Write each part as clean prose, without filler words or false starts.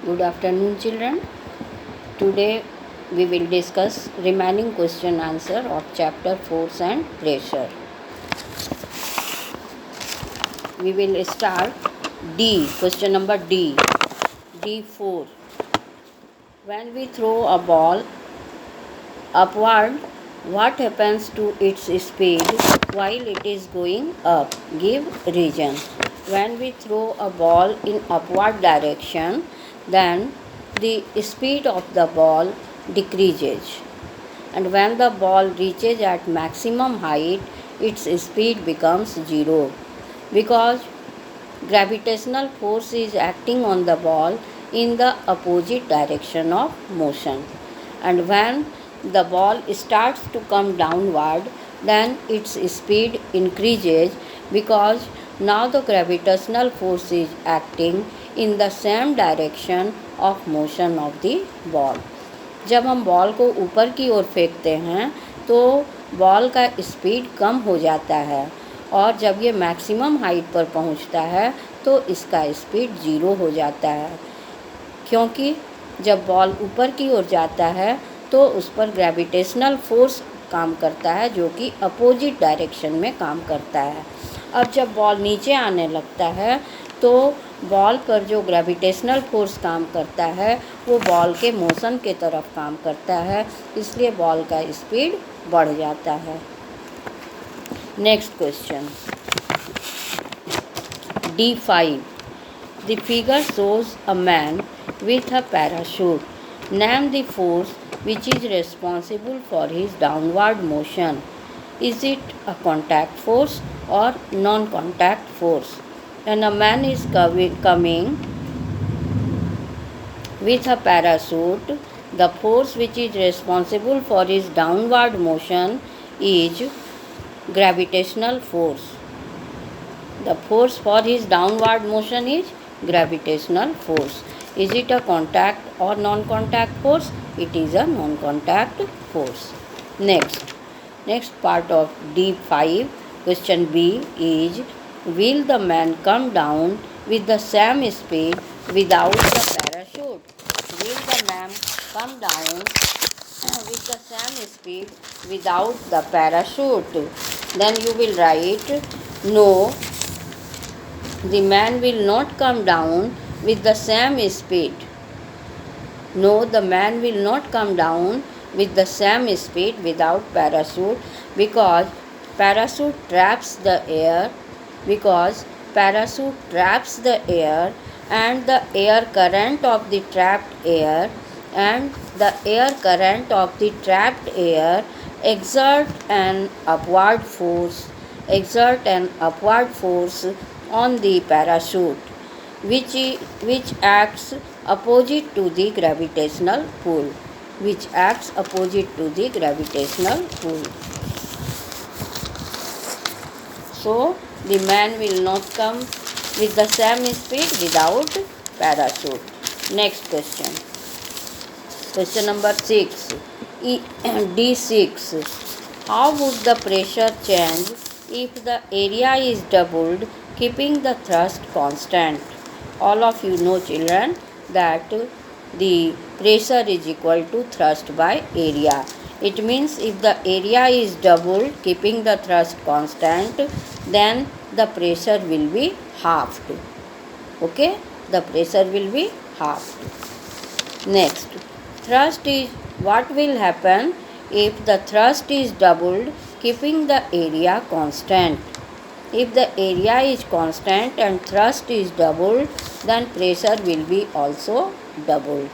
Good afternoon, children. Today we will discuss remaining question answer of chapter force and pressure. We will start D. Question number D. D4. When we throw a ball upward, what happens to its speed while it is going up? Give reason. When we throw a ball in upward direction, then the speed of the ball decreases, and when the ball reaches at maximum height, its speed becomes zero, because gravitational force is acting on the ball in the opposite direction of motion. And when the ball starts to come downward, then its speed increases, because now the gravitational force is acting in the same direction of motion of the ball. जब हम ball को ऊपर की ओर फेंकते हैं तो ball का speed कम हो जाता है, और जब ये मैक्सिमम हाइट पर पहुंचता है तो इसका स्पीड ज़ीरो हो जाता है, क्योंकि जब बॉल ऊपर की ओर जाता है तो उस पर ग्रेविटेशनल फोर्स काम करता है, जो कि अपोजिट डायरेक्शन में काम करता है। अब जब बॉल नीचे आने लगता है तो बॉल पर जो ग्रेविटेशनल फोर्स काम करता है वो बॉल के मोशन के तरफ काम करता है, इसलिए बॉल का स्पीड बढ़ जाता है। Next question D5. The figure shows a man with a parachute. Name the force which is responsible for his downward motion. Is it a contact force or non-contact force? When a man is coming with a parachute, the force which is responsible for his downward motion is gravitational force. The force for his downward motion is gravitational force. Is it a contact or non-contact force? It is a non-contact force. Next part of D5, question B is, will the man come down with the same speed without the parachute? Will the man come down with the same speed without the parachute? Then you will write, no, the man will not come down with the same speed. No, the man will not come down with the same speed without parachute, because parachute traps the air, and the air current of the trapped air exert an upward force on the parachute, which acts opposite to the gravitational pull. So the man will not come with the same speed without parachute. Next question. Question number 6. D6. How would the pressure change if the area is doubled, keeping the thrust constant? All of you know, children, that the pressure is equal to thrust by area. It means if the area is doubled, keeping the thrust constant, then the pressure will be halved. Okay, the pressure will be halved. Next, thrust is, what will happen if the thrust is doubled, keeping the area constant? If the area is constant and thrust is doubled, then pressure will be also doubled.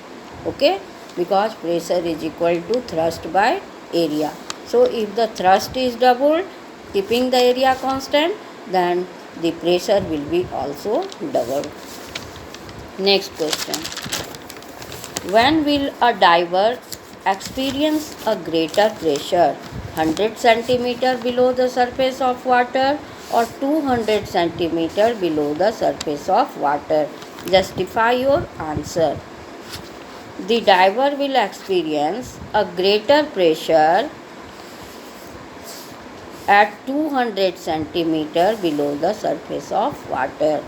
Okay, because pressure is equal to thrust by area. So if the thrust is doubled, keeping the area constant, then the pressure will be also doubled. Next question. When will a diver experience a greater pressure? 100 centimeter below the surface of water or 200 centimeter below the surface of water? Justify your answer. The diver will experience a greater pressure at 200 centimeter below the surface of water.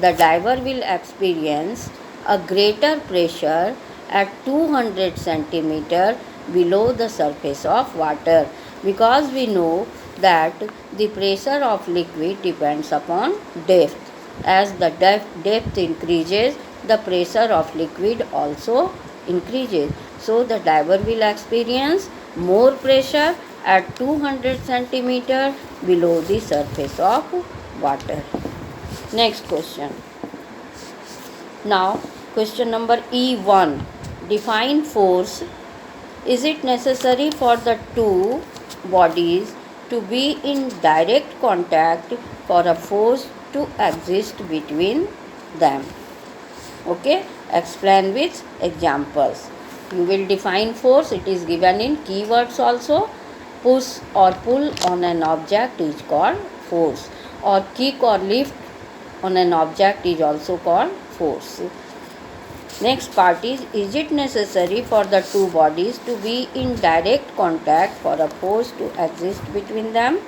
The diver will experience a greater pressure at 200 centimeter below the surface of water, because we know that the pressure of liquid depends upon depth. As the depth increases, the pressure of liquid also increases. So the diver will experience more pressure at 200 centimeter below the surface of water. Next question. Now, question number E1. Define force. Is it necessary for the two bodies to be in direct contact for a force to exist between them? Okay, explain with examples. You will define force. It is given in keywords also. Push or pull on an object is called force, or kick or lift on an object is also called force. Next part is it necessary for the two bodies to be in direct contact for a force to exist between them?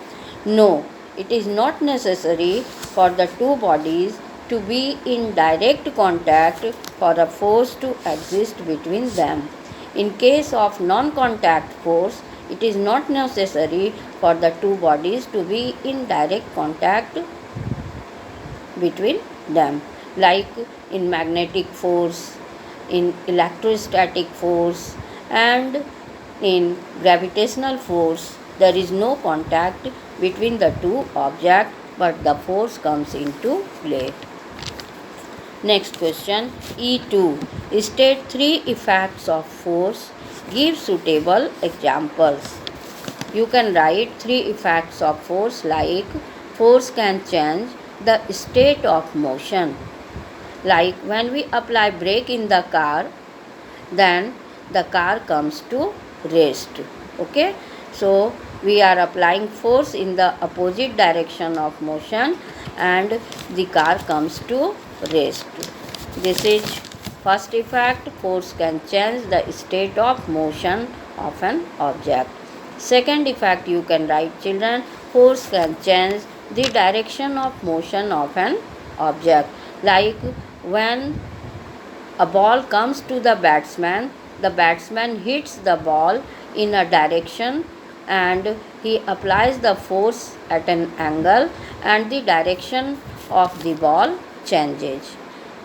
No, it is not necessary for the two bodies to be in direct contact for a force to exist between them. In case of non-contact force, it is not necessary for the two bodies to be in direct contact between them, like in magnetic force, in electrostatic force, and in gravitational force. There is no contact between the two objects, but the force comes into play. Next question, E2. State three effects of force. Give suitable examples. You can write three effects of force, like force can change the state of motion. Like when we apply brake in the car, then the car comes to rest. Okay, so we are applying force in the opposite direction of motion and the car comes to rest. This is first effect. Force can change the state of motion of an object. Second effect, you can write, children, force can change the direction of motion of an object. Like when a ball comes to the batsman hits the ball in a direction and he applies the force at an angle and the direction of the ball changes.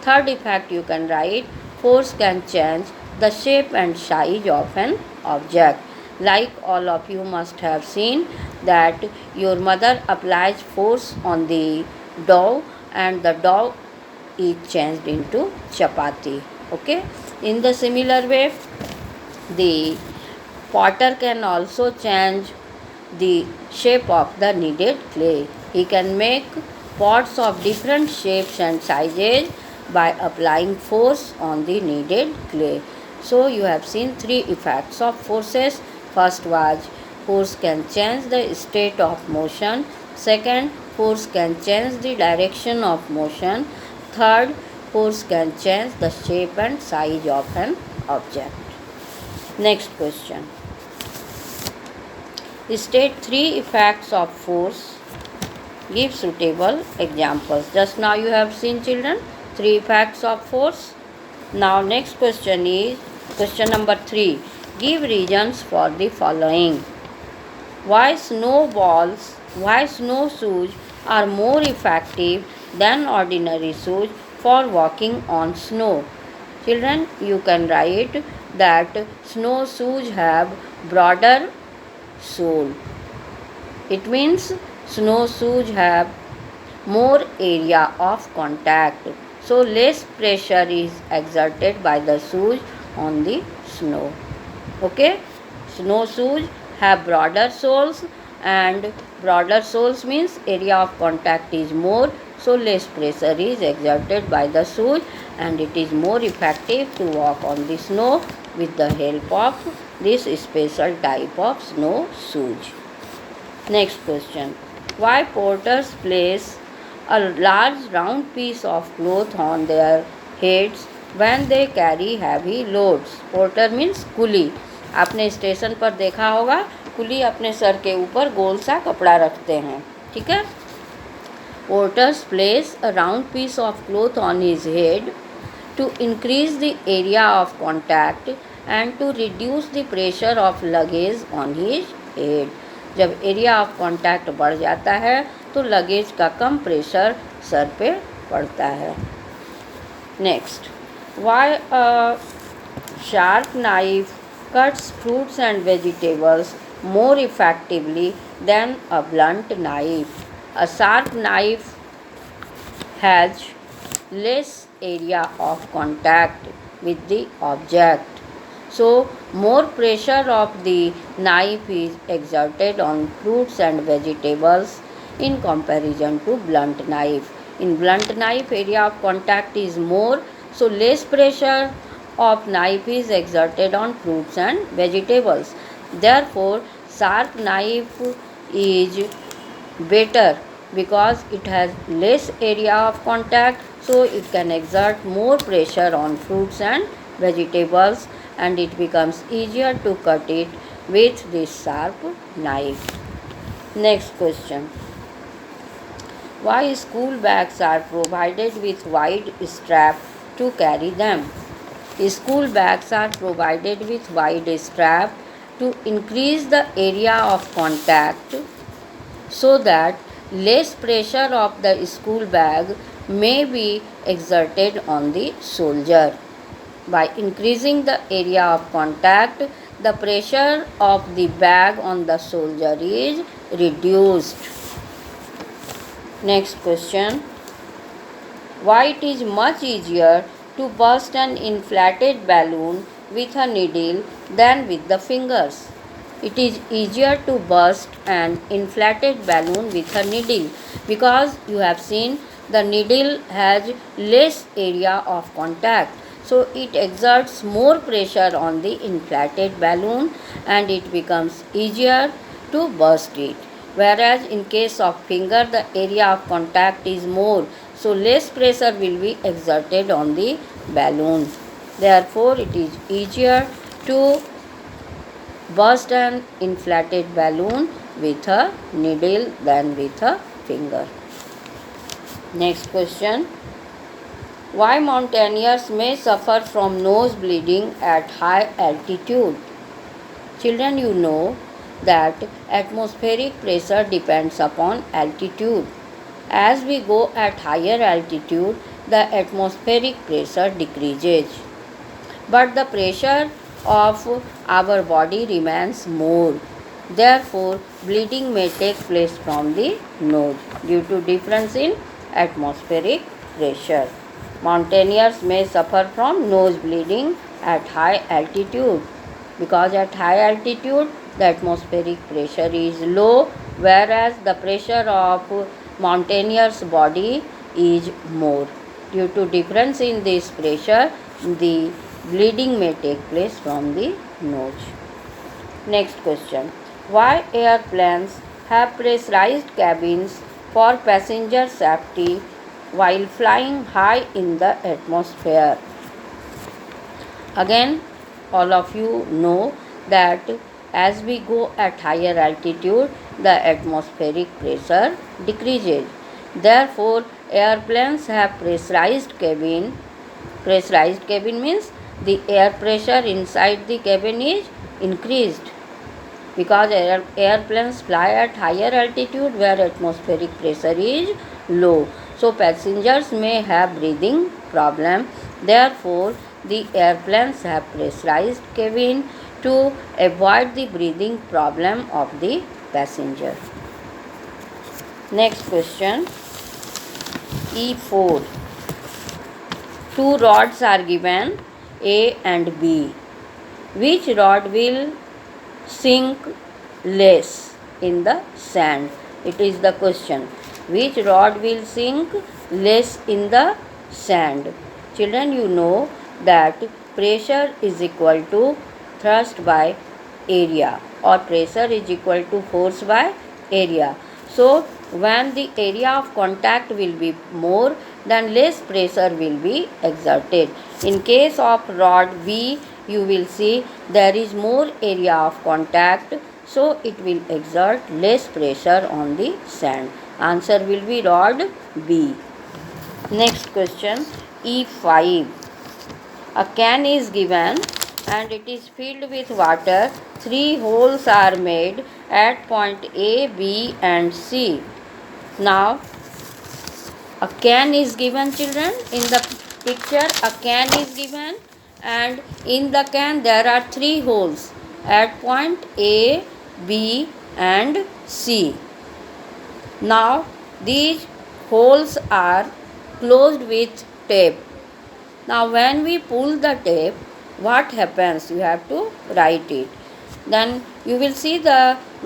Third effect, you can write, force can change the shape and size of an object. Like all of you must have seen that your mother applies force on the dough and the dough is changed into chapati. Okay, in the similar way, the potter can also change the shape of the kneaded clay. He can make pots of different shapes and sizes by applying force on the kneaded clay. So you have seen three effects of forces. First was force can change the state of motion. Second, force can change the direction of motion. Third, force can change the shape and size of an object. Next question. State three effects of force. Give suitable examples. Just now you have seen, children, three effects of force. Now next question is question number 3. Give reasons for the following. Why snow shoes are more effective than ordinary shoes for walking on snow? Children, you can write that snow shoes have broader sole. It means snow shoes have more area of contact, so less pressure is exerted by the shoes on the snow. Okay, snow shoes have broader soles, and broader soles means area of contact is more, so less pressure is exerted by the shoes and it is more effective to walk on the snow with the help of this special type of snow shoes. Next question. Why porters place a large round piece of cloth on their heads when they carry heavy loads? Porter means coolie. आपने station पर देखा होगा, कुली अपने sir के ऊपर गोल सा कपड़ा रखते हैं. ठीक है. Porters place a round piece of cloth on his head to increase the area of contact and to reduce the pressure of luggage on his head. जब एरिया ऑफ कांटेक्ट बढ़ जाता है तो लगेज का कम प्रेशर सर पे पड़ता है. Next, why a sharp knife cuts fruits and vegetables more effectively than a blunt knife? A sharp knife has less area of contact with the object, so more pressure of the knife is exerted on fruits and vegetables in comparison to blunt knife. In blunt knife, area of contact is more, so less pressure of knife is exerted on fruits and vegetables. Therefore, sharp knife is better because it has less area of contact, so it can exert more pressure on fruits and vegetables, and it becomes easier to cut it with this sharp knife. Next question, why school bags are provided with wide strap to carry them? School bags are provided with wide strap to increase the area of contact so that less pressure of the school bag may be exerted on the soldier. By increasing the area of contact, the pressure of the bag on the soldier is reduced. Next question, why it is much easier to burst an inflated balloon with a needle than with the fingers? It is easier to burst an inflated balloon with a needle because you have seen the needle has less area of contact, so it exerts more pressure on the inflated balloon and it becomes easier to burst it. Whereas in case of finger, the area of contact is more, so less pressure will be exerted on the balloon. Therefore, it is easier to burst an inflated balloon with a needle than with a finger. Next question, why mountaineers may suffer from nose bleeding at high altitude? Children, you know that atmospheric pressure depends upon altitude. As we go at higher altitude, the atmospheric pressure decreases, but the pressure of our body remains more. Therefore, bleeding may take place from the nose due to difference in atmospheric pressure. Mountaineers may suffer from nose bleeding at high altitude because at high altitude the atmospheric pressure is low, whereas the pressure of mountaineer's body is more. Due to difference in this pressure, the bleeding may take place from the nose. Next question, why airplanes have pressurized cabins for passenger safety while flying high in the atmosphere? Again, all of you know that as we go at higher altitude, the atmospheric pressure decreases. Therefore, airplanes have pressurized cabin. Pressurized cabin means the air pressure inside the cabin is increased because airplanes fly at higher altitude where atmospheric pressure is low. So, passengers may have breathing problem. Therefore, the airplanes have pressurized cabin to avoid the breathing problem of the passenger. Next question, E4. Two rods are given, A and B. Which rod will sink less in the sand? It is the question. Which rod will sink less in the sand? Children, you know that pressure is equal to thrust by area, or pressure is equal to force by area. So, when the area of contact will be more, then less pressure will be exerted. In case of rod B, you will see there is more area of contact, so it will exert less pressure on the sand. Answer will be rod B. Next question, E5. A can is given and it is filled with water. 3 holes are made at point A, B and C. Now a can is given, children. In the picture a can is given and in the can there are 3 holes at point A, B and C. Now these holes are closed with tape. Now when we pull the tape, what happens? You have to write it. Then you will see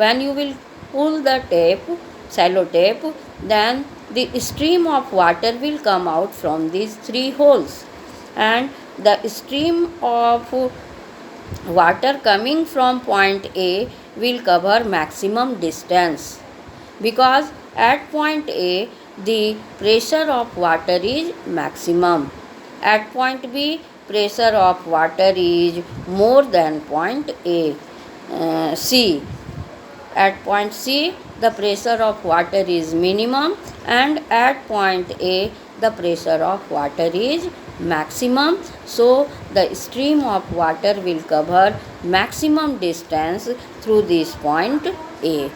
when you will pull the tape, sellotape, then the stream of water will come out from these 3 holes, and the stream of water coming from point A will cover maximum distance, because at point A the pressure of water is maximum. At point B pressure of water is more than point A. C. At point C the pressure of water is minimum, and at point A the pressure of water is maximum. So the stream of water will cover maximum distance through this point A.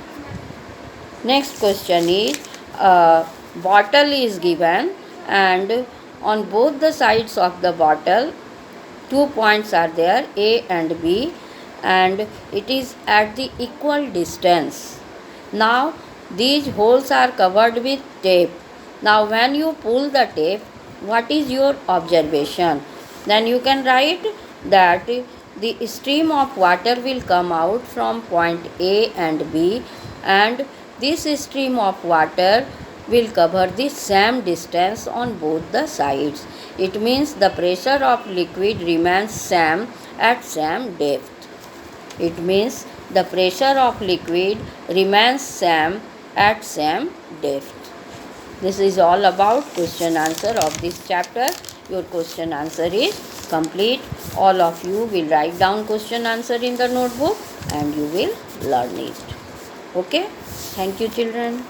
Next question is, a bottle is given and on both the sides of the bottle 2 points are there, A and B, and it is at the equal distance. Now these holes are covered with tape. Now when you pull the tape, what is your observation? Then you can write that the stream of water will come out from point A and B, and this stream of water will cover the same distance on both the sides. It means the pressure of liquid remains same at same depth. It means the pressure of liquid remains same at same depth. This is all about question answer of this chapter. Your question answer is complete. All of you will write down question answer in the notebook and you will learn it. Okay? Thank you, children.